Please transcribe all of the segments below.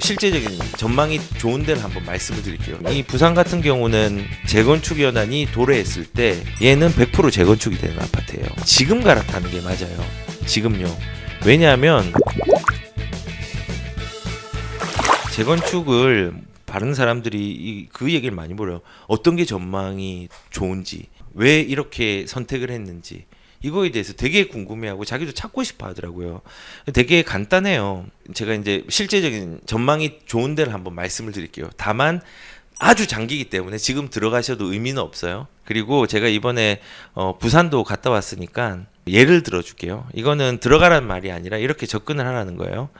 실제적인 전망이 좋은 데를 한번 말씀을 드릴게요. 이 부산 같은 경우는 재건축 연한이 도래했을 때 얘는 100% 재건축이 되는 아파트예요. 지금 갈아타는 게 맞아요. 지금요. 왜냐하면 재건축을 다른 사람들이 그 얘기를 많이 물어요. 어떤 게 전망이 좋은지, 왜 이렇게 선택을 했는지 이거에 대해서 되게 궁금해하고 자기도 찾고 싶어 하더라고요. 되게 간단해요. 제가 이제 실제적인 전망이 좋은 데를 한번 말씀을 드릴게요. 다만 아주 장기이기 때문에 지금 들어가셔도 의미는 없어요. 그리고 제가 이번에 부산도 갔다 왔으니까 예를 들어줄게요. 이거는 들어가라는 말이 아니라 이렇게 접근을 하라는 거예요.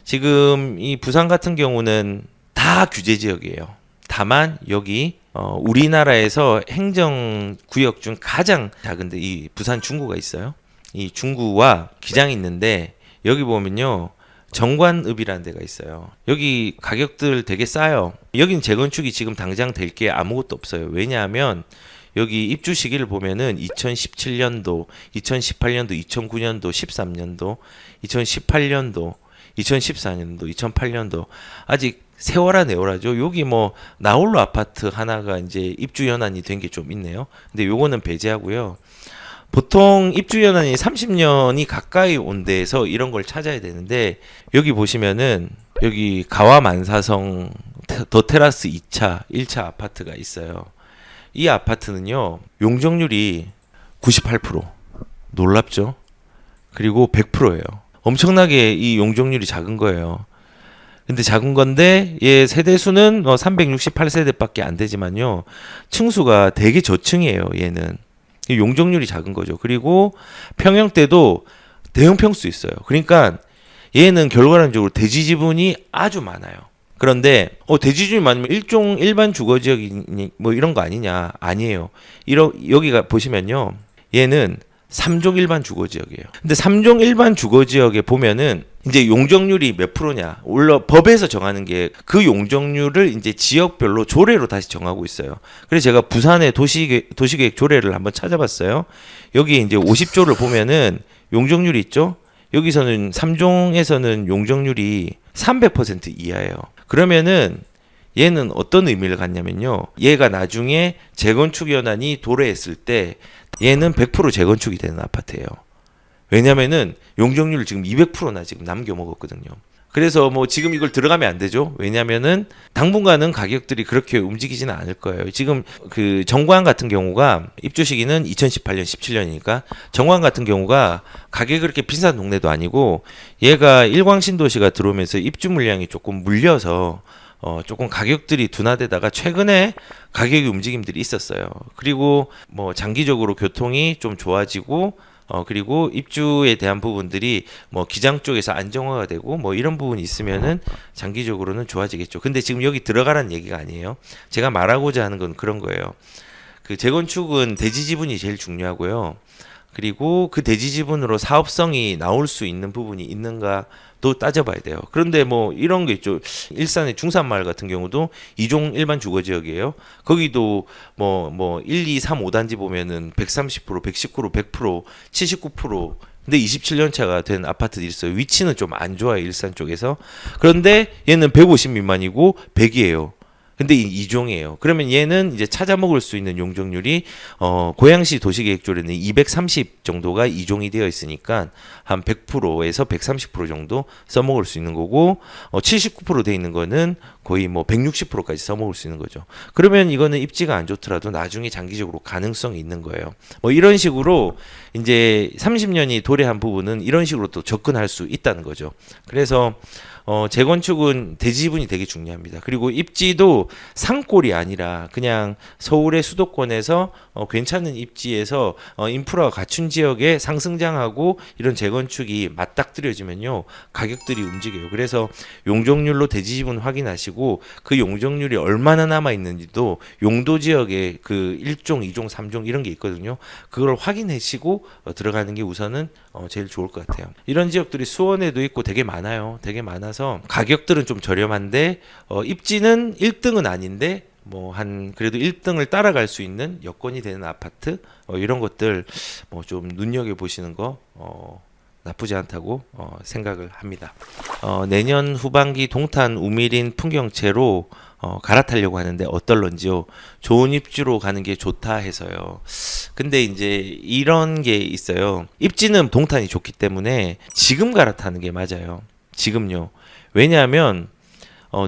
지금 이 부산 같은 경우는 다 규제 지역이에요. 다만 여기 우리나라에서 행정구역 중 가장 작은데 이 부산 중구가 있어요. 이 중구와 기장이 있는데 여기 보면요. 정관읍이라는 데가 있어요. 여기 가격들 되게 싸요. 여긴 재건축이 지금 당장 될 게 아무것도 없어요. 왜냐하면 여기 입주 시기를 보면은 2017년도, 2018년도, 2009년도, 13년도, 2018년도, 2014년도, 2008년도 아직 세월아 네월아죠. 여기 뭐 나홀로 아파트 하나가 이제 입주 연한이 된 게 좀 있네요. 근데 요거는 배제하고요. 보통 입주 연한이 30년이 가까이 온 데에서 이런 걸 찾아야 되는데 여기 보시면은 여기 가와 만사성 더 테라스 2차, 1차 아파트가 있어요. 이 아파트는요. 용적률이 98%. 놀랍죠? 그리고 100%예요. 엄청나게 이 용적률이 작은 거예요. 근데 작은 건데 얘 세대 수는 368세대밖에 안 되지만요. 층수가 되게 저층이에요. 얘는. 용적률이 작은 거죠. 그리고 평형대도 대형 평수 있어요. 그러니까 얘는 결과론적으로 대지 지분이 아주 많아요. 그런데 대지 지분이 많으면 일반 주거 지역이 뭐 이런 거 아니냐? 아니에요. 여기가 보시면요. 얘는 3종 일반 주거지역이에요. 근데 3종 일반 주거지역에 보면은 이제 용적률이 몇 프로냐? 법에서 정하는 게 그 용적률을 이제 지역별로 조례로 다시 정하고 있어요. 그래서 제가 부산의 도시계획 조례를 한번 찾아봤어요. 여기 이제 50조를 보면은 용적률이 있죠? 여기서는 3종에서는 용적률이 300% 이하예요. 그러면은 얘는 어떤 의미를 갖냐면요. 얘가 나중에 재건축 연한이 도래했을 때 얘는 100% 재건축이 되는 아파트예요. 왜냐면은 용적률을 지금 200%나 지금 남겨 먹었거든요. 그래서 뭐 지금 이걸 들어가면 안 되죠. 왜냐면은 당분간은 가격들이 그렇게 움직이지는 않을 거예요. 지금 그 정관 같은 경우가 입주 시기는 2018년, 17년이니까 정관 같은 경우가 가격이 그렇게 비싼 동네도 아니고 얘가 일광신도시가 들어오면서 입주 물량이 조금 물려서 조금 가격들이 둔화되다가 최근에 가격의 움직임들이 있었어요. 그리고 뭐 장기적으로 교통이 좀 좋아지고 그리고 입주에 대한 부분들이 뭐 기장 쪽에서 안정화가 되고 뭐 이런 부분이 있으면은 장기적으로는 좋아지겠죠. 근데 지금 여기 들어가라는 얘기가 아니에요. 제가 말하고자 하는 건 그런 거예요. 그 재건축은 대지 지분이 제일 중요하고요. 그리고 그 대지 지분으로 사업성이 나올 수 있는 부분이 있는가도 따져봐야 돼요. 그런데 뭐 이런 게 있죠. 일산의 중산마을 같은 경우도 2종 일반 주거지역이에요. 거기도 뭐 1, 2, 3, 5단지 보면은 130%, 119%, 100%, 79%. 근데 27년 차가 된 아파트들이 있어요. 위치는 좀 안 좋아요. 일산 쪽에서. 그런데 얘는 150 미만이고 100이에요. 근데 이 2종이에요. 그러면 얘는 이제 찾아 먹을 수 있는 용적률이 고양시 도시계획조례는 230 정도가 2종이 되어 있으니까 한 100%에서 130% 정도 써먹을 수 있는 거고 79% 돼 있는 거는 거의 뭐 160%까지 써먹을 수 있는 거죠. 그러면 이거는 입지가 안 좋더라도 나중에 장기적으로 가능성이 있는 거예요. 뭐 이런 식으로 이제 30년이 도래한 부분은 이런 식으로 또 접근할 수 있다는 거죠. 그래서 재건축은 대지분이 되게 중요합니다. 그리고 입지도 산골이 아니라 그냥 서울의 수도권에서 괜찮은 입지에서 인프라가 갖춘 지역에 상승장하고 이런 재건축이 맞닥뜨려지면요 가격들이 움직여요. 그래서 용적률로 대지분 확인하시고 그 용적률이 얼마나 남아 있는지도 용도 지역에 그 1종, 2종, 3종 이런 게 있거든요. 그걸 확인하시고 들어가는 게 우선은 제일 좋을 것 같아요. 이런 지역들이 수원에도 있고 되게 많아요. 되게 많아서 가격들은 좀 저렴한데 입지는 1등은 아닌데 뭐 한 그래도 1등을 따라갈 수 있는 여건이 되는 아파트 이런 것들 뭐 좀 눈여겨 보시는 거 나쁘지 않다고 생각을 합니다. 내년 후반기 동탄 우미린 풍경채로 갈아타려고 하는데 어떨런지요? 좋은 입지로 가는 게 좋다 해서요. 근데 이제 이런 게 있어요. 입지는 동탄이 좋기 때문에 지금 갈아타는 게 맞아요. 지금요. 왜냐하면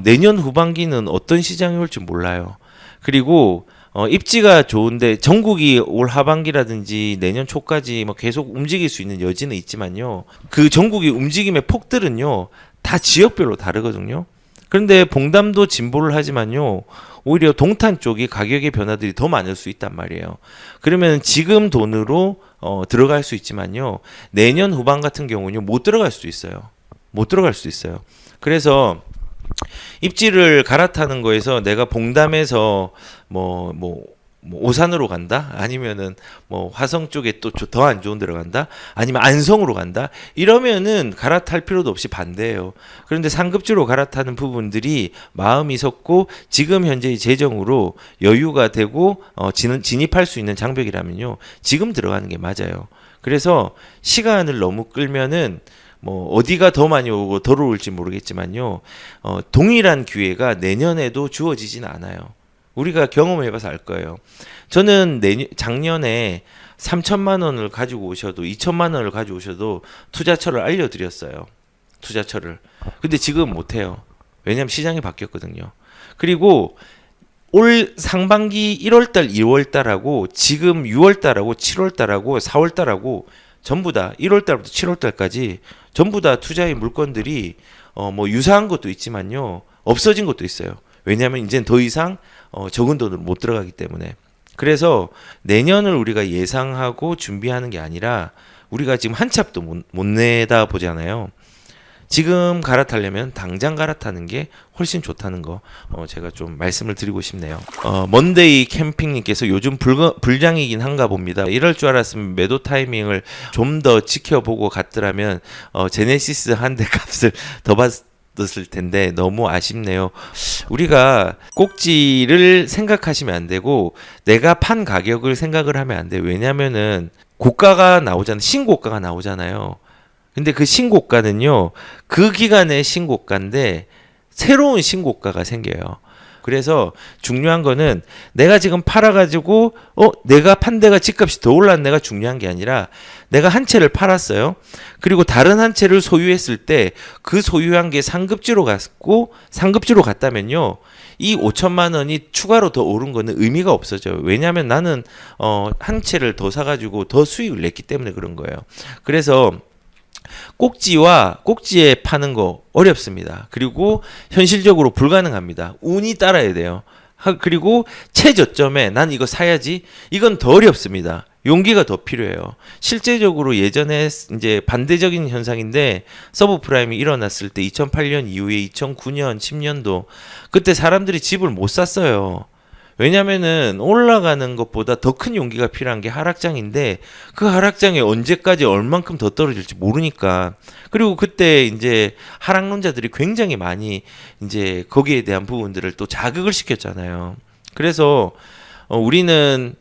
내년 후반기는 어떤 시장이 올지 몰라요. 그리고 입지가 좋은데 전국이 올 하반기라든지 내년 초까지 뭐 계속 움직일 수 있는 여지는 있지만요. 그 전국이 움직임의 폭들은요. 다 지역별로 다르거든요. 그런데 봉담도 진보를 하지만요. 오히려 동탄 쪽이 가격의 변화들이 더 많을 수 있단 말이에요. 그러면 지금 돈으로 들어갈 수 있지만요. 내년 후반 같은 경우는요. 못 들어갈 수도 있어요. 못 들어갈 수도 있어요. 그래서 입지를 갈아타는 거에서 내가 봉담에서 뭐 오산으로 간다? 아니면은 뭐 화성 쪽에 또 더 안 좋은 데로 간다? 아니면 안성으로 간다? 이러면은 갈아탈 필요도 없이 반대예요. 그런데 상급지로 갈아타는 부분들이 마음이 섰고 지금 현재의 재정으로 여유가 되고 진입할 수 있는 장벽이라면요. 지금 들어가는 게 맞아요. 그래서 시간을 너무 끌면은 뭐 어디가 더 많이 오고 덜 올지 모르겠지만요. 동일한 기회가 내년에도 주어지지는 않아요. 우리가 경험해봐서 알 거예요. 저는 작년에 3천만 원을 가지고 오셔도 2천만 원을 가지고 오셔도 투자처를 알려드렸어요. 투자처를. 근데 지금 못해요. 왜냐하면 시장이 바뀌었거든요. 그리고 올 상반기 1월달, 2월달하고 지금 6월달하고 7월달하고 4월달하고 전부 다 1월달부터 7월달까지 전부 다 투자의 물건들이 뭐 유사한 것도 있지만요. 없어진 것도 있어요. 왜냐하면 이제는 더 이상 적은 돈으로 못 들어가기 때문에. 그래서 내년을 우리가 예상하고 준비하는 게 아니라 우리가 지금 한 치 앞도 못 내다 보잖아요. 지금 갈아타려면 당장 갈아타는 게 훨씬 좋다는 거 제가 좀 말씀을 드리고 싶네요. 먼데이 캠핑님께서 요즘 불장이긴 한가 봅니다. 이럴 줄 알았으면 매도 타이밍을 좀 더 지켜보고 갔더라면 제네시스 한 대 값을 더 받았을 텐데 너무 아쉽네요. 우리가 꼭지를 생각하시면 안 되고 내가 판 가격을 생각을 하면 안 돼요. 왜냐면은 고가가 나오잖아요. 신고가가 나오잖아요. 근데 그 신고가는요, 그 기간의 신고가인데 새로운 신고가가 생겨요. 그래서 중요한 거는 내가 지금 팔아가지고 내가 판 데가 집값이 더 올랐네가 중요한 게 아니라 내가 한 채를 팔았어요. 그리고 다른 한 채를 소유했을 때 그 소유한 게 상급지로 갔고 상급지로 갔다면요. 이 5천만 원이 추가로 더 오른 거는 의미가 없어져요. 왜냐하면 나는 한 채를 더 사가지고 더 수익을 냈기 때문에 그런 거예요. 그래서 꼭지와 꼭지에 파는 거 어렵습니다. 그리고 현실적으로 불가능합니다. 운이 따라야 돼요. 그리고 최저점에 난 이거 사야지. 이건 더 어렵습니다. 용기가 더 필요해요. 실제적으로 예전에 이제 반대적인 현상인데 서브프라임이 일어났을 때 2008년 이후에 2009년, 10년도 그때 사람들이 집을 못 샀어요. 왜냐면은 올라가는 것보다 더 큰 용기가 필요한 게 하락장인데 그 하락장이 언제까지 얼만큼 더 떨어질지 모르니까. 그리고 그때 이제 하락론자들이 굉장히 많이 이제 거기에 대한 부분들을 또 자극을 시켰잖아요. 그래서 우리는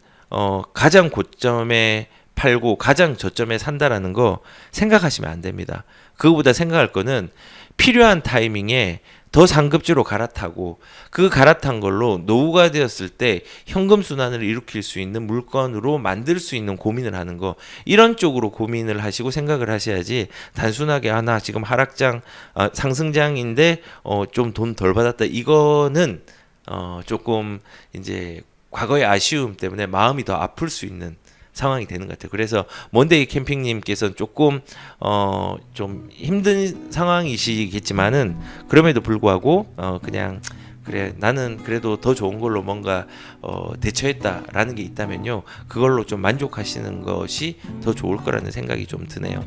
가장 고점에 팔고 가장 저점에 산다라는 거 생각하시면 안 됩니다. 그거보다 생각할 거는 필요한 타이밍에 더 상급지로 갈아타고 그 갈아탄 걸로 노후가 되었을 때 현금 순환을 일으킬 수 있는 물건으로 만들 수 있는 고민을 하는 거, 이런 쪽으로 고민을 하시고 생각을 하셔야지 단순하게 나 지금 하락장 상승장인데 좀 돈 덜 받았다, 이거는 조금 이제 과거의 아쉬움 때문에 마음이 더 아플 수 있는 상황이 되는 것 같아요. 그래서 먼데이 캠핑님께서는 조금 좀 힘든 상황이시겠지만은 그럼에도 불구하고 그냥 그래 나는 그래도 더 좋은 걸로 뭔가 대처했다라는 게 있다면요, 그걸로 좀 만족하시는 것이 더 좋을 거라는 생각이 좀 드네요.